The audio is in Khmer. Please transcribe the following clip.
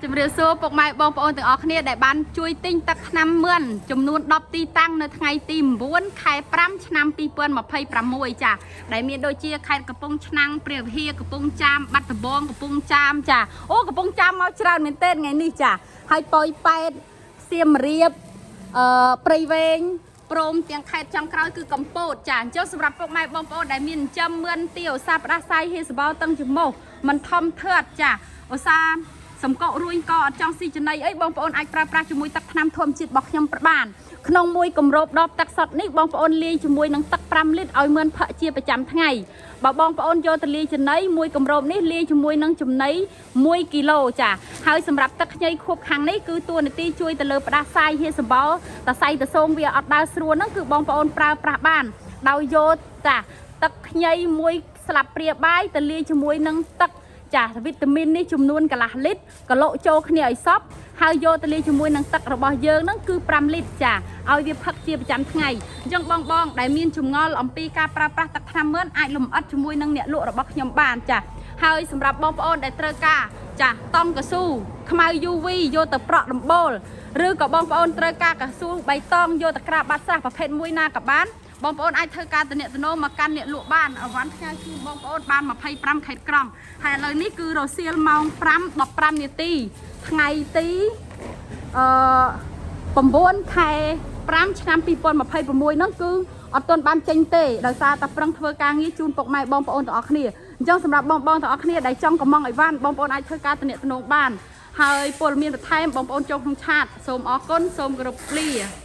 ជំរាបសួរពុកម៉ែបងប្អូនទាំងអស់គ្នាដែលបានជួយទិញទឹកថ្នាំមឿនចំនួន10ទីតាំងនៅថ្ងៃទី9ខែ5ឆ្នាំ2026ចាដែលមានដូចជាខេត្តកំពង់ឆ្នាំងព្រះវិហារកំពង់ចាមបាត់ដំបងកំពង់ចាមចាអូកំពង់ចាមមកច្រើនមែនទែនថ្ងៃនេះចាហើយប៉ោយប៉ែតសៀមរាបព្រៃវែងព្រមទាំងខេត្តចុងក្រោយគឺកំពតចាអញ្ចឹងសម្រាប់ពុកម៉ែបងប្អូនដែលមានចិញ្ចឹមមឿនទាវសាផ្ដាសាយហេសបោតឹងច្រមុះមិនធំធាត់ចាឧស្សាហ៍សម្កក់រួញក៏អត់ចង់ស៊ីចំណីអីបងប្អូនអាចប្រើប្រាស់ជាមួយទឹកថ្នាំធម្មជាតិរបស់ខ្ញុំបានក្នុងមួយគម្របដបទឹកសុទ្ធនេះបងប្អូនលាយជាមួយនឹងទឹក5លីត្រឲ្យមឿនផឹកជាប្រចាំថ្ងៃបើបងប្អូនយកទៅលាយចំណីមួយគម្របនេះលាយជាមួយនឹងចំណី1គីឡូចាហើយសម្រាប់ទឹកខ្ញីខួបខាងនេះគឺតួនាទីជួយទៅលើផ្ដាសាយហេសបោតសៃតសូងវាអត់ដើរស្រួលហ្នឹងគឺបងប្អូនប្រើប្រាស់បានដោយយកចាទឹកខ្ញី1ស្លាបព្រាបាយទៅលាយជាមួយនឹងទឹកចាវីតាមីននេះចំនួនកន្លះលីត្រកឡុកចូលគ្នាឲ្យសពហើយយកទៅលាយជាមួយនឹងទឹករបស់យើងហ្នឹងគឺ5លីត្រចាឲ្យវាផឹកជាប្រចាំថ្ងៃអញ្ចឹងបងដែលមានចម្ងល់អំពីការប្រើប្រាស់ទឹកថ្នាំមឿនអាចលំអិតជាមួយនឹងអ្នកលក់របស់ខ្ញុំបានចាហើយសម្រាប់បងប្អូនដែលត្រូវការចាតង់កស៊ូខ្មៅ UV យកទៅប្រក់ដំបូលឬក៏បងប្អូនត្រូវការកស៊ូបៃតងយកទៅក្រាបបាត់ស្រះប្រភេទមួយណាក៏បានបងប្អូនអាចធ្វើការតំណែងមកកាន់អ្នកលក់បានអវ៉ាន់ផ្ញើជូនបងប្អូនបាន25ខេត្តក្រុងហើយឥឡូវនេះគឺរសៀលម៉ោង5:15នាទីថ្ងៃទី9ខែ5ឆ្នាំ2026ហ្នឹងគឺអត់ទាន់បានចេញទេដោយសារតែប្រឹងធ្វើការងារជូនពុកម៉ែបងប្អូនទាំងអស់គ្នាអញ្ចឹងសម្រាប់បងប្អូនទាំងអស់គ្នាដែលចង់កំងអីវ៉ាន់បងប្អូនអាចធ្វើការតំណែងបានហើយព័ត៌មានបន្ថែមបងប្អូនចូលក្នុងឆាតសូមអរគុណសូមគោរពលា